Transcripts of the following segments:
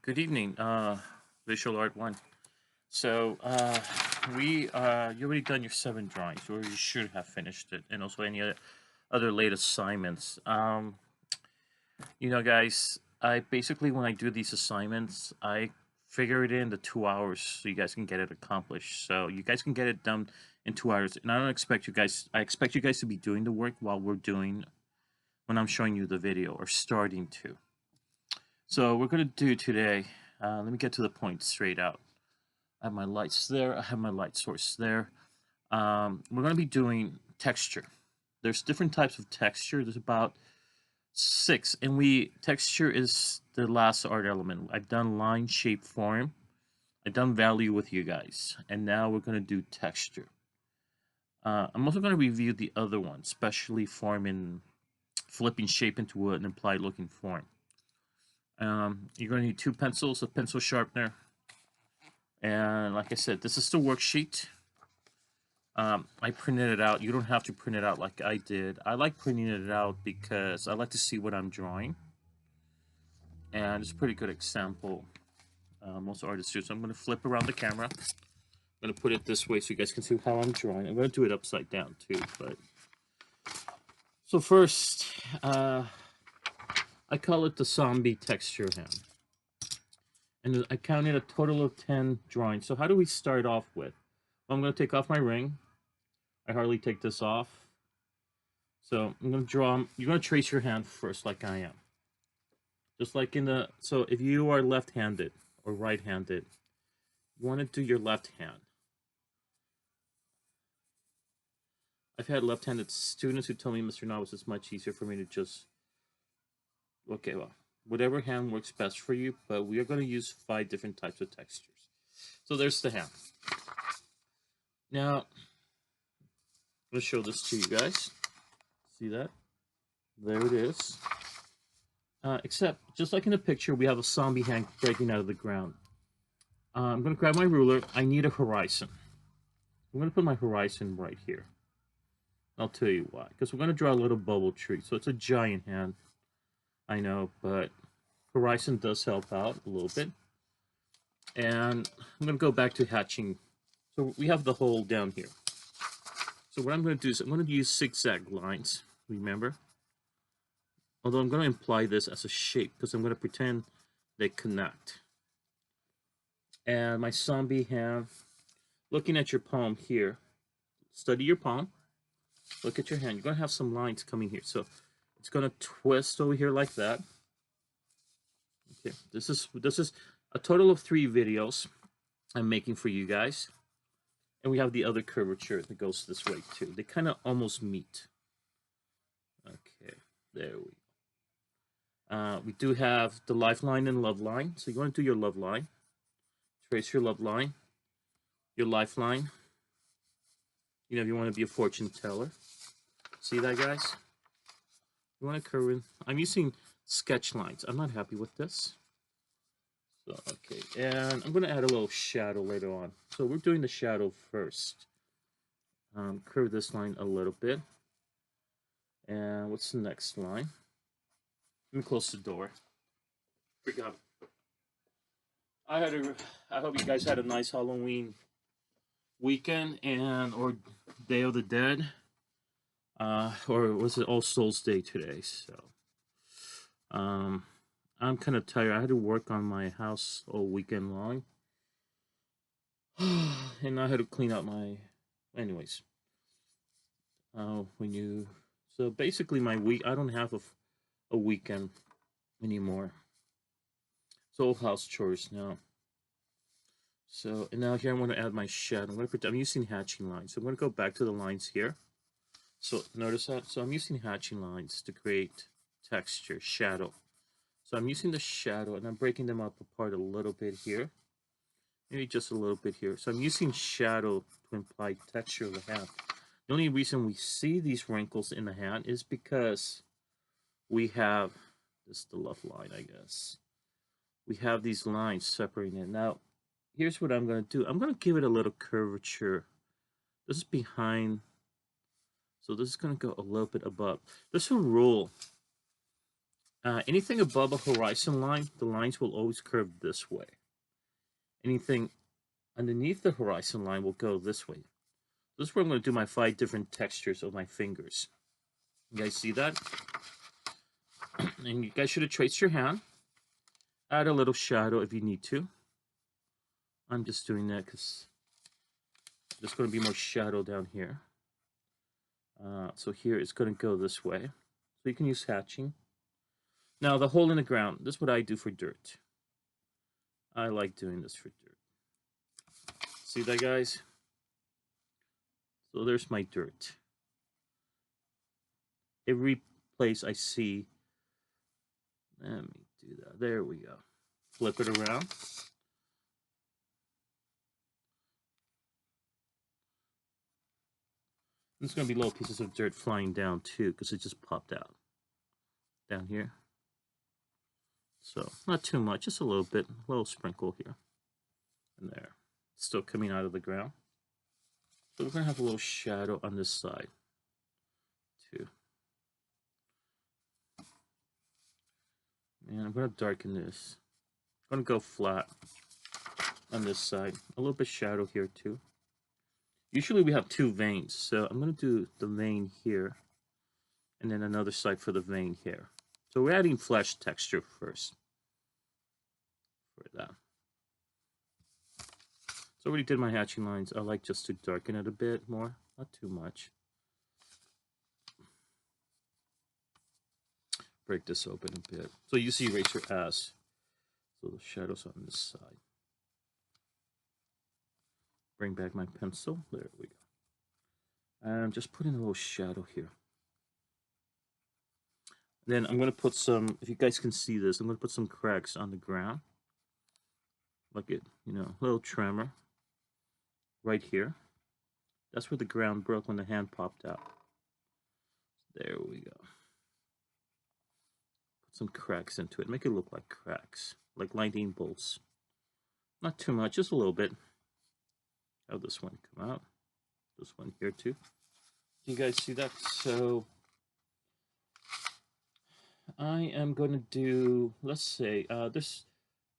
Good evening, Visual Art One. So, you already done your 7 drawings, or you should have finished it, and also any other late assignments. Guys, I basically when I do these assignments, I figure it in the 2 hours so you guys can get it accomplished. So you guys can get it done in 2 hours, and I don't expect you guys. I expect you guys to be doing the work while when I'm showing you the video or starting to. So we're gonna do today. Let me get to the point straight out. I have my lights there. I have my light source there. We're going to be doing texture. There's different types of texture. There's about 6, and texture is the last art element. I've done line, shape, form. I've done value with you guys, and now we're going to do texture. I'm also going to review the other one, especially form and flipping shape into an implied looking form. You're going to need 2 pencils, a pencil sharpener, and like I said, this is the worksheet. I printed it out. You don't have to print it out like I did. I like printing it out because I like to see what I'm drawing. And it's a pretty good example. Most artists do. So I'm going to flip around the camera. I'm going to put it this way so you guys can see how I'm drawing. I'm going to do it upside down too. So first, I call it the zombie texture hand. And I counted a total of 10 drawings. So how do we start off with? Well, I'm going to take off my ring. I hardly take this off. So I'm going to draw. You're going to trace your hand first like I am. Just like so if you are left-handed or right-handed, you want to do your left hand. I've had left-handed students who tell me, Mr. Navas, it's much easier for me to just, okay, well, whatever hand works best for you, but we are going to use 5 different types of textures. So there's the hand. Now, I'm going to show this to you guys. See that? There it is. Except, just like in the picture, we have a zombie hand breaking out of the ground. I'm going to grab my ruler. I need a horizon. I'm going to put my horizon right here. I'll tell you why. Because we're going to draw a little bubble tree. So it's a giant hand. I know, but horizon does help out a little bit. And I'm going to go back to hatching. So we have the hole down here. So what I'm going to do is I'm going to use zigzag lines, remember? Although I'm going to imply this as a shape because I'm going to pretend they connect. And my zombie hand, looking at your palm here, study your palm, look at your hand. You're going to have some lines coming here. So it's going to twist over here like that. Okay, this is a total of 3 videos I'm making for you guys. And we have the other curvature that goes this way too. They kind of almost meet. Okay, there we go. We do have the lifeline and love line. So you're going to do your love line. Trace your love line. Your lifeline. You know, if you want to be a fortune teller. See that, guys? You want to curve in. I'm using sketch lines. I'm not happy with this. So, okay, and I'm going to add a little shadow later on. So we're doing the shadow first. Curve this line a little bit. And what's the next line? Let me close the door. Forgot. I hope you guys had a nice Halloween weekend or Day of the Dead. Or was it All Souls Day today? So, I'm kind of tired. I had to work on my house all weekend long. And I had to clean up anyways. So basically my week, I don't have a weekend anymore. It's all house chores now. So, and now here I'm going to add my shadow. I'm using hatching lines. So I'm going to go back to the lines here. So notice that? So I'm using hatching lines to create texture, shadow. So I'm using the shadow and I'm breaking them up apart a little bit here. Maybe just a little bit here. So I'm using shadow to imply texture of the hand. The only reason we see these wrinkles in the hand is because we have, this is the love line, I guess. We have these lines separating it. Now, here's what I'm going to do. I'm going to give it a little curvature. This is behind. So this is going to go a little bit above. There's a rule Anything above a horizon line, the lines will always curve this way. Anything underneath the horizon line will go this way. This is where I'm going to do my 5 different textures of my fingers. You guys see that? And you guys should have traced your hand. Add a little shadow if you need to. I'm just doing that because there's going to be more shadow down here. So here it's going to go this way. So you can use hatching. Now the hole in the ground, this is what I do for dirt. I like doing this for dirt. See that, guys? So there's my dirt. Every place I see, let me do that. There we go. Flip it around. There's going to be little pieces of dirt flying down too because it just popped out down here. So not too much, just a little bit, a little sprinkle here and there. Still coming out of the ground. So we're going to have a little shadow on this side too. And I'm going to darken this. I'm going to go flat on this side. A little bit shadow here too. Usually we have 2 veins, so I'm going to do the vein here and then another side for the vein here. So we're adding flesh texture first for that. So I already did my hatching lines. I like just to darken it a bit more, not too much. Break this open a bit. So you see erase your S. So the shadows on this side. Bring back my pencil. There we go. And just put in a little shadow here. Then I'm going to put some, if you guys can see this, I'm going to put some cracks on the ground. Like it, you know, a little tremor right here. That's where the ground broke when the hand popped out. There we go. Put some cracks into it. Make it look like cracks, like lightning bolts. Not too much, just a little bit. Have this one come out. This one here too. Can you guys see that? So I am going to do, let's say, there's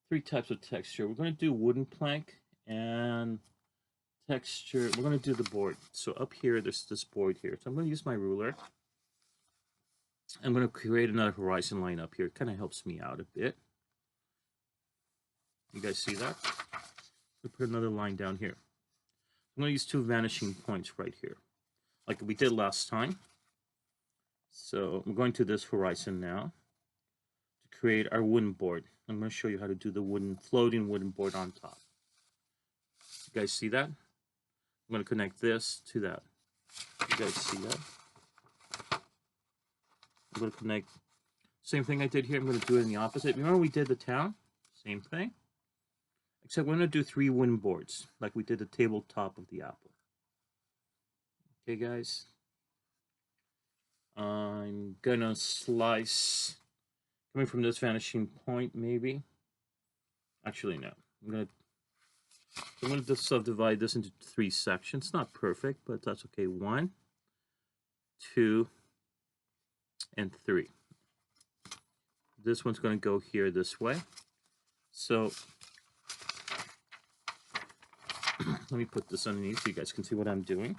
3 types of texture. We're going to do wooden plank and texture. We're going to do the board. So up here, there's this board here. So I'm going to use my ruler. I'm going to create another horizon line up here. It kind of helps me out a bit. You guys see that? We'll put another line down here. I'm going to use 2 vanishing points right here, like we did last time. So I'm going to this horizon now to create our wooden board. I'm going to show you how to do the floating wooden board on top. You guys see that? I'm going to connect this to that. You guys see that? I'm going to connect, same thing I did here, I'm going to do it in the opposite. Remember we did the town? Same thing. Except we're going to do 3 wooden boards, like we did the tabletop of the apple. Okay, guys? I'm going to slice, coming from this vanishing point, maybe. Actually, no. I'm going to just subdivide this into 3 sections. Not perfect, but that's okay. 1, 2, and 3. This one's going to go here this way. So let me put this underneath so you guys can see what I'm doing.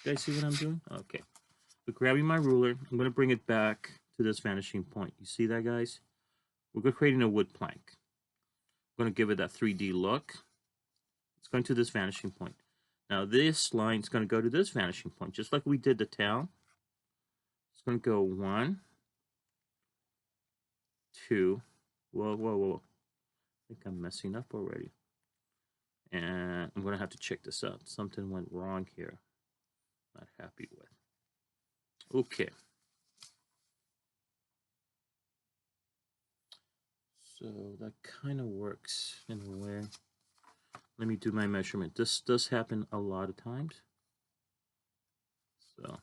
You guys see what I'm doing? Okay. So grabbing my ruler, I'm going to bring it back to this vanishing point. You see that, guys? We're creating a wood plank. I'm going to give it that 3D look. It's going to this vanishing point. Now this line is going to go to this vanishing point, just like we did the town. It's going to go 1, 2. Whoa, whoa, whoa. I think I'm messing up already. And I'm going to have to check this out. Something went wrong here. Not happy with. Okay. So that kind of works in a way. Let me do my measurement. This does happen a lot of times. So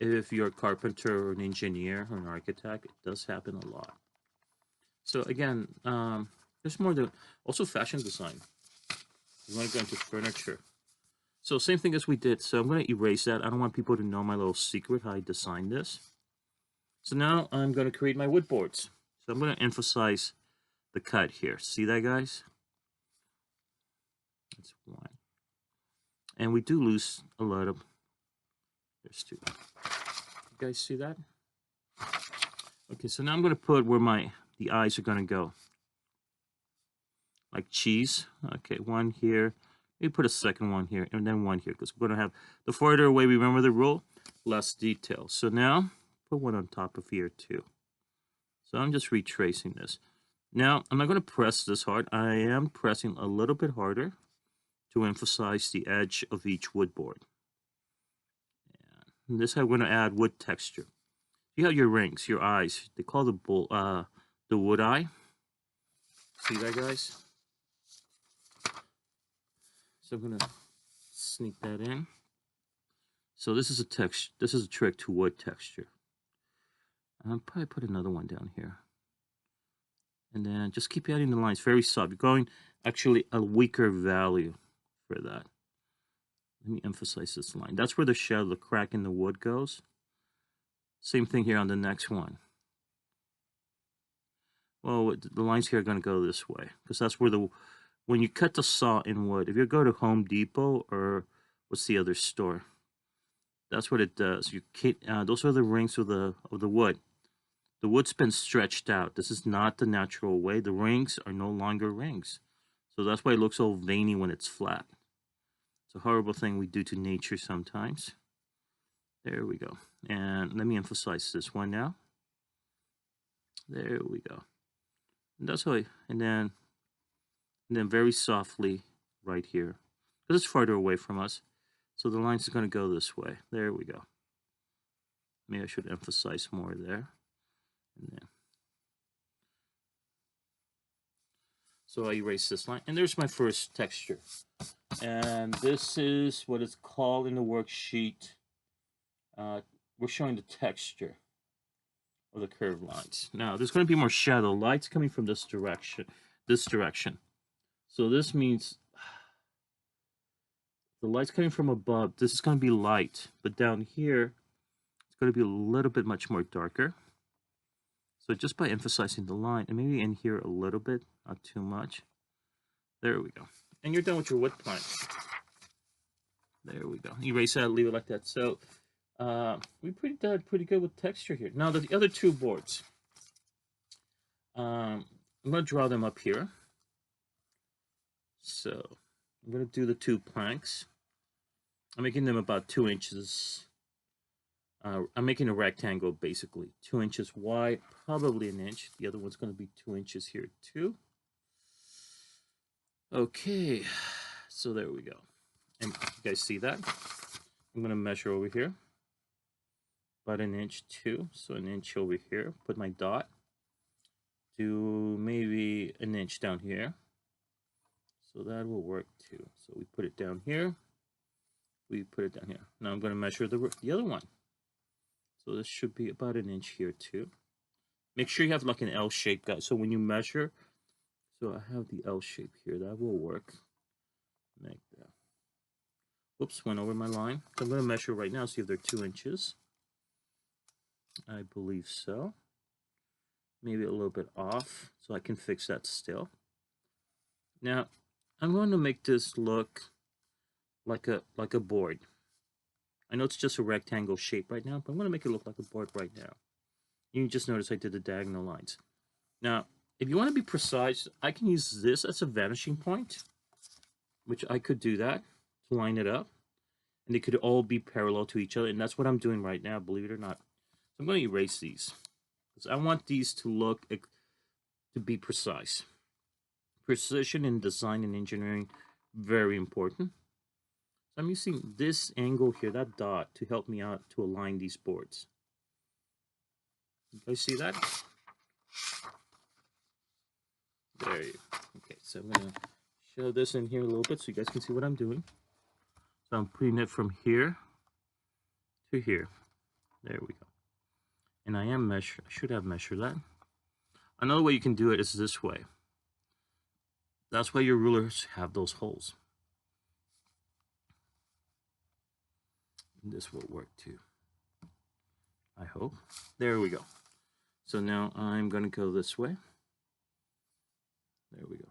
if you're a carpenter or an engineer or an architect, it does happen a lot. So again, there's more to, also fashion design. You want to go into furniture. So same thing as we did. So I'm going to erase that. I don't want people to know my little secret, how I designed this. So now I'm going to create my wood boards. So I'm going to emphasize the cut here. See that, guys? That's one. And we do lose a lot of... There's two. You guys see that? Okay, so now I'm going to put where the eyes are going to go. Like cheese. Okay, one here. Maybe put a second one here, and then one here, because we're going to have, the farther away we remember the rule, less detail. So now, put one on top of here too. So I'm just retracing this. Now, I'm not going to press this hard. I am pressing a little bit harder to emphasize the edge of each wood board. And this I'm going to add wood texture. You have your rings, your eyes. They call the wood eye. See that, guys? So I'm gonna sneak that in. So this is a text. This is a trick to wood texture. I'll probably put another one down here, and then just keep adding the lines. Very soft. You're going actually a weaker value for that. Let me emphasize this line. That's where the shadow, the crack in the wood goes. Same thing here on the next one. Well, the lines here are going to go this way, because that's where when you cut the saw in wood, if you go to Home Depot or what's the other store, that's what it does. You can't, those are the rings of the wood. The wood's been stretched out. This is not the natural way. The rings are no longer rings. So that's why it looks so veiny when it's flat. It's a horrible thing we do to nature sometimes. There we go. And let me emphasize this one now. There we go. And that's how and then very softly right here, because it's farther away from us. So the lines are going to go this way. There we go. Maybe I should emphasize more there. And then. So I erase this line. And there's my first texture. And this is what it's called in the worksheet. We're showing the texture of the curved lines. Now, there's going to be more shadow. Light's coming from this direction. So this means the light's coming from above. This is going to be light. But down here, it's going to be a little bit much more darker. So just by emphasizing the line, and maybe in here a little bit, not too much. There we go. And you're done with your wood plank. There we go. Erase that, leave it like that. So we did pretty good with texture here. Now the other two boards. I'm going to draw them up here. So I'm going to do the two planks. I'm making them about 2 inches. I'm making a rectangle, basically 2 inches wide, probably an inch. The other one's going to be 2 inches here too. Okay, so there we go. And you guys see that? I'm going to measure over here. About an inch too. So an inch over here. Put my dot. Do maybe an inch down here. So that will work too. So we put it down here. We put it down here. Now I'm going to measure the other one. So this should be about an inch here too. Make sure you have like an L shape, guys. So when you measure, so I have the L shape here. That will work. Like that. Whoops, went over my line. So I'm going to measure right now, see if they're 2 inches. I believe so. Maybe a little bit off, so I can fix that still. Now, I'm going to make this look like a board. I know it's just a rectangle shape right now, but I'm going to make it look like a board right now. You just notice I did the diagonal lines. Now, if you want to be precise, I can use this as a vanishing point, which I could do that to line it up. And they could all be parallel to each other, and that's what I'm doing right now, believe it or not. So I'm going to erase these, because I want these to look, to be precise. Precision in design and engineering, very important. So I'm using this angle here, that dot, to help me out to align these boards. You guys see that? There you go. Okay, so I'm going to show this in here a little bit so you guys can see what I'm doing. So I'm putting it from here to here. There we go. And I should have measured that. Another way you can do it is this way. That's why your rulers have those holes. And this will work too. I hope. There we go. So now I'm going to go this way. There we go.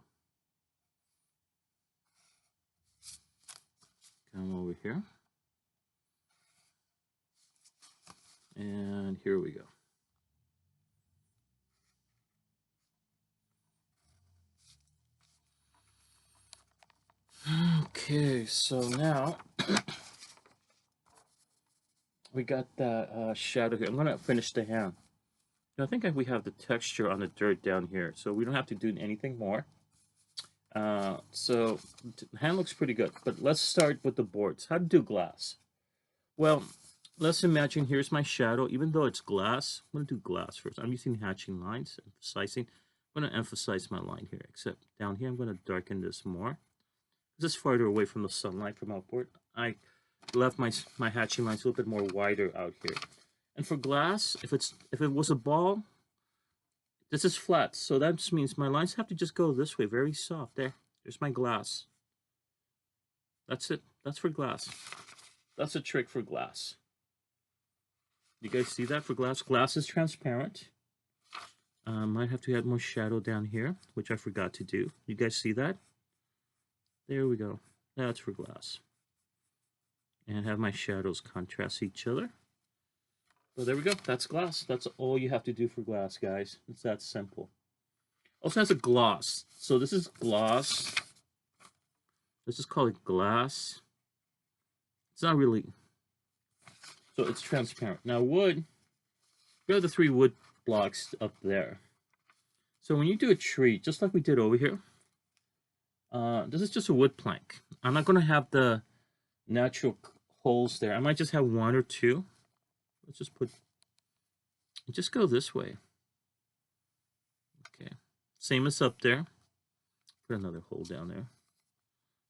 Come over here. And here we go. Okay, so now we got that shadow here. I'm going to finish the hand. I think we have the texture on the dirt down here, so we don't have to do anything more. So the hand looks pretty good, but let's start with the boards. How to do glass? Well, let's imagine here's my shadow. Even though it's glass, I'm going to do glass first. I'm using hatching lines, emphasizing. I'm going to emphasize my line here, except down here I'm going to darken this more. This is farther away from the sunlight from outboard. I left my hatching lines a little bit more wider out here. And for glass, if it was a ball, this is flat, so that just means my lines have to just go this way, very soft. There's my glass. That's it. That's for glass. That's a trick for glass. You guys see that for glass? Glass is transparent. Might have to add more shadow down here, which I forgot to do. You guys see that? There we go. That's for glass. And have my shadows contrast each other. So there we go. That's glass. That's all you have to do for glass, guys. It's that simple. Also has a gloss. So this is gloss. Let's just call it glass. It's not really. So it's transparent. Now wood, we have the 3 wood blocks up there. So when you do a tree, just like we did over here, this is just a wood plank. I'm not going to have the natural holes there. I might just have 1 or 2. Let's just go this way. Okay, same as up there. Put another hole down there.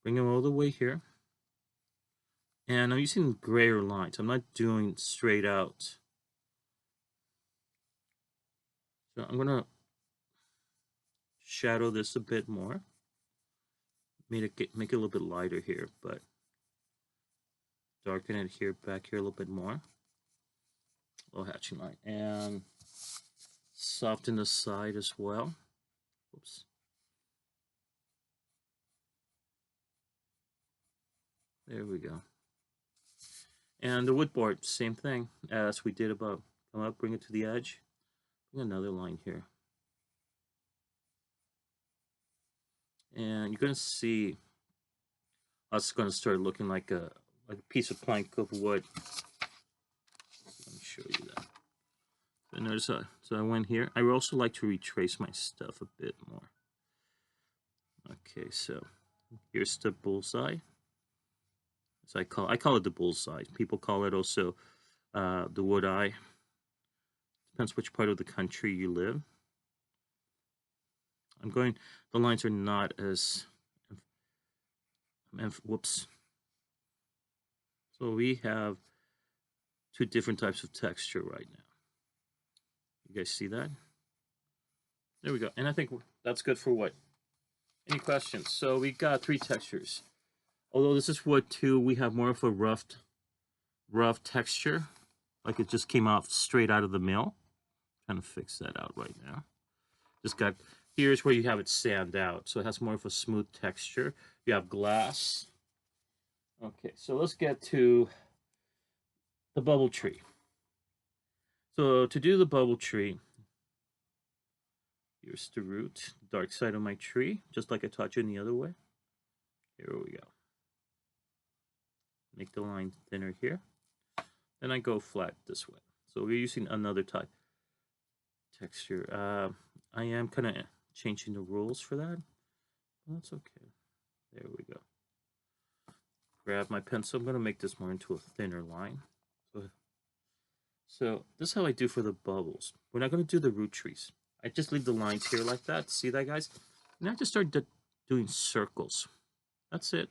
Bring them all the way here. And I'm using grayer lines. I'm not doing straight out. So I'm gonna shadow this a bit more. Make it a little bit lighter here, but darken it here, back here a little bit more. Little hatching line. And soften the side as well. Oops. There we go. And the wood board, same thing as we did above. Come up, bring it to the edge. Bring another line here. And you're going to see us going to start looking like a piece of plank of wood. Let me show you that. So notice so I went here. I would also like to retrace my stuff a bit more. Okay, so here's the bullseye. So I call it the bullseye. People call it also the wood eye. Depends which part of the country you live. The lines are not as, whoops. So we have 2 different types of texture right now. You guys see that? There we go. And I think that's good for wood. Any questions? So we got 3 textures. Although this is wood too, we have more of a rough texture. Like it just came off straight out of the mill. I'm trying to fix that out right now. Here's where you have it sand out. So it has more of a smooth texture. You have glass. Okay, so let's get to the bubble tree. So to do the bubble tree, here's the root, dark side of my tree, just like I taught you in the other way. Here we go. Make the line thinner here. Then I go flat this way. So we're using another type texture. I am kind of changing the rules for that. But that's okay. There we go. Grab my pencil. I'm going to make this more into a thinner line. So this is how I do for the bubbles. We're not going to do the root trees. I just leave the lines here like that. See that, guys? Now I just start doing circles. That's it.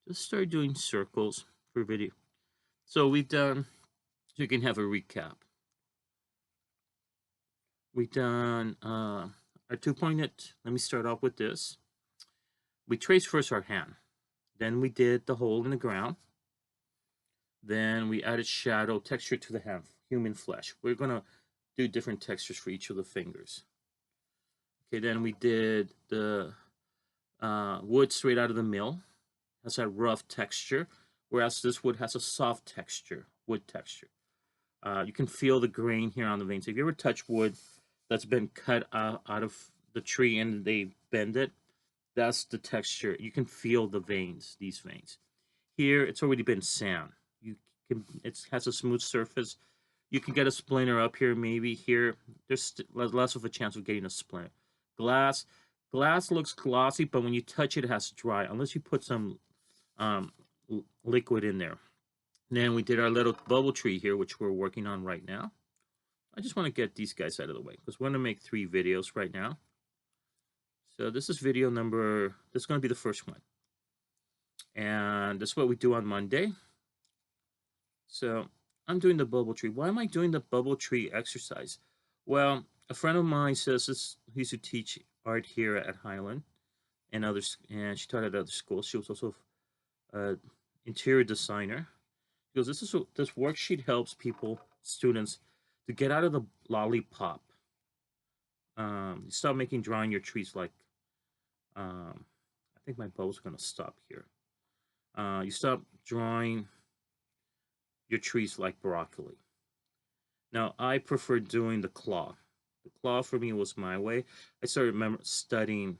Just start doing circles for video. So we've done, so you can have a recap. We've done our 2-pointed. Let me start off with this. We traced first our hand. Then we did the hole in the ground. Then we added shadow texture to the hand. human flesh. We're going to do different textures for each of the fingers. Okay, then we did the wood straight out of the mill. Has a rough texture, whereas this wood has a soft texture, wood texture. You can feel the grain here on the veins. If you ever touch wood that's been cut out of the tree and they bend it, that's the texture. You can feel the veins, these veins. Here, it's already been sand. It has a smooth surface. You can get a splinter up here, maybe here. There's less of a chance of getting a splinter. Glass looks glossy, but when you touch it, it has to dry, unless you put some liquid in there. Then we did our little bubble tree here, which we're working on right now. I just want to get these guys out of the way because we're going to make 3 videos right now. So this is video number, this is going to be the first one. And this is what we do on Monday. So I'm doing the bubble tree. Why am I doing the bubble tree exercise? Well, a friend of mine says this, he used to teach art here at Highland and others, and she taught at other schools. She was also an interior designer. Because this worksheet helps students, to get out of the lollipop. You stop drawing your trees like, I think my bow's going to stop here. You stop drawing your trees like broccoli. Now, I prefer doing the claw. The claw for me was my way. I started studying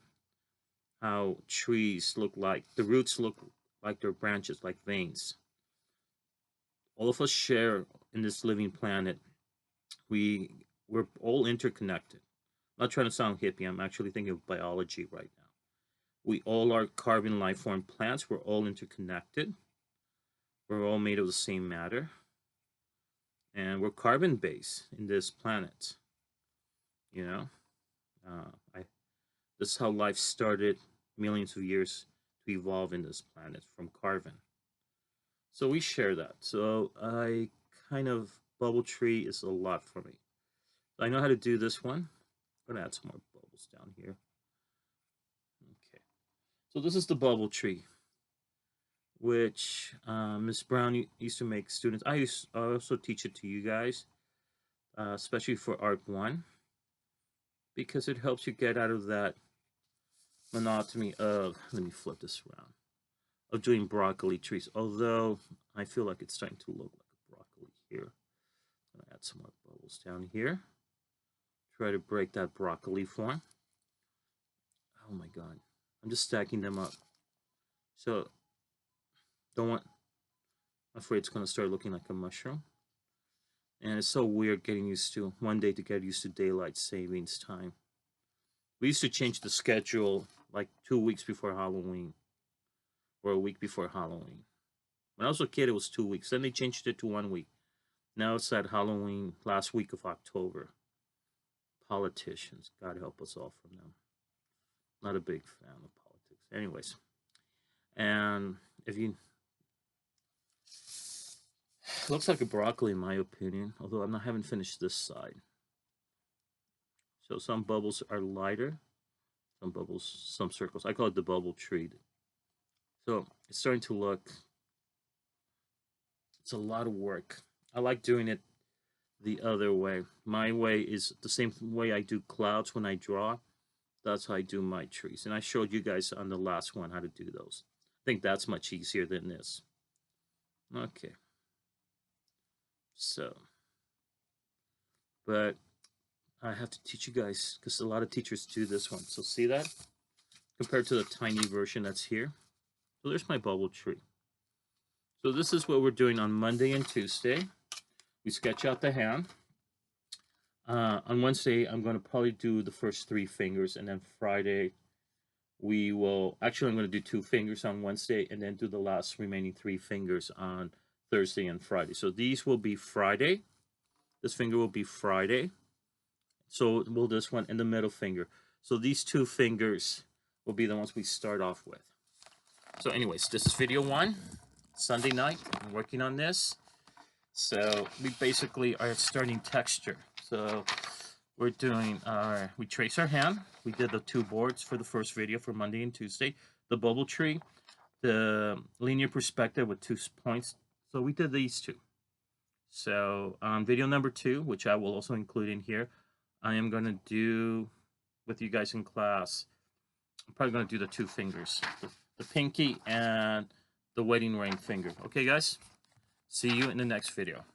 how trees look like, the roots look like their branches, like veins. All of us share in this living planet. We're all interconnected. I'm not trying to sound hippie. I'm actually thinking of biology right now. We all are carbon life form plants. We're all interconnected. We're all made of the same matter. And we're carbon based in this planet. You know, this is how life started millions of years to evolve in this planet, from carbon. So we share that. So bubble tree is a lot for me. I know how to do this one. I'm gonna add some more bubbles down here. Okay. So this is the bubble tree, which Miss Brown used to make students. I also teach it to you guys, especially for Art 1, because it helps you get out of that monotony of, let me flip this around, of doing broccoli trees. Although I feel like it's starting to look like a broccoli here. I'm gonna add some more bubbles down here. Try to break that broccoli form. Oh my god. I'm just stacking them up. So I'm afraid it's gonna start looking like a mushroom. And it's so weird getting used to, one day to get used to daylight savings time. We used to change the schedule like 2 weeks before Halloween, or a week before Halloween. When I was a kid, it was 2 weeks. Then they changed it to 1 week. Now it's at Halloween, last week of October. Politicians, God help us all from them. Not a big fan of politics. Anyways, and if you, it looks like a broccoli in my opinion, although I haven't finished this side. So some bubbles are lighter, some circles. I call it the bubble tree. So it's starting to look, it's a lot of work. I like doing it the other way. My way is the same way I do clouds when I draw. That's how I do my trees. And I showed you guys on the last one how to do those. I think that's much easier than this. Okay. So, but I have to teach you guys, because a lot of teachers do this one. So see that? Compared to the tiny version that's here. So there's my bubble tree. So this is what we're doing on Monday and Tuesday. We sketch out the hand. On Wednesday, I'm going to probably do the first 3 fingers, and then Friday, I'm going to do 2 fingers on Wednesday, and then do the last remaining 3 fingers on Thursday and Friday. So these will be Friday. This finger will be Friday. So will this one, and the middle finger. So these 2 fingers will be the ones we start off with. So anyways, this is video 1, Sunday night. I'm working on this. So we basically are starting texture. So we're doing we trace our hand. We did the 2 boards for the first video for Monday and Tuesday. The bubble tree, the linear perspective with 2 points. So we did these 2. So on video number 2, which I will also include in here, I am going to do with you guys in class, I'm probably going to do the 2 fingers, the pinky and the wedding ring finger. Okay, guys? See you in the next video.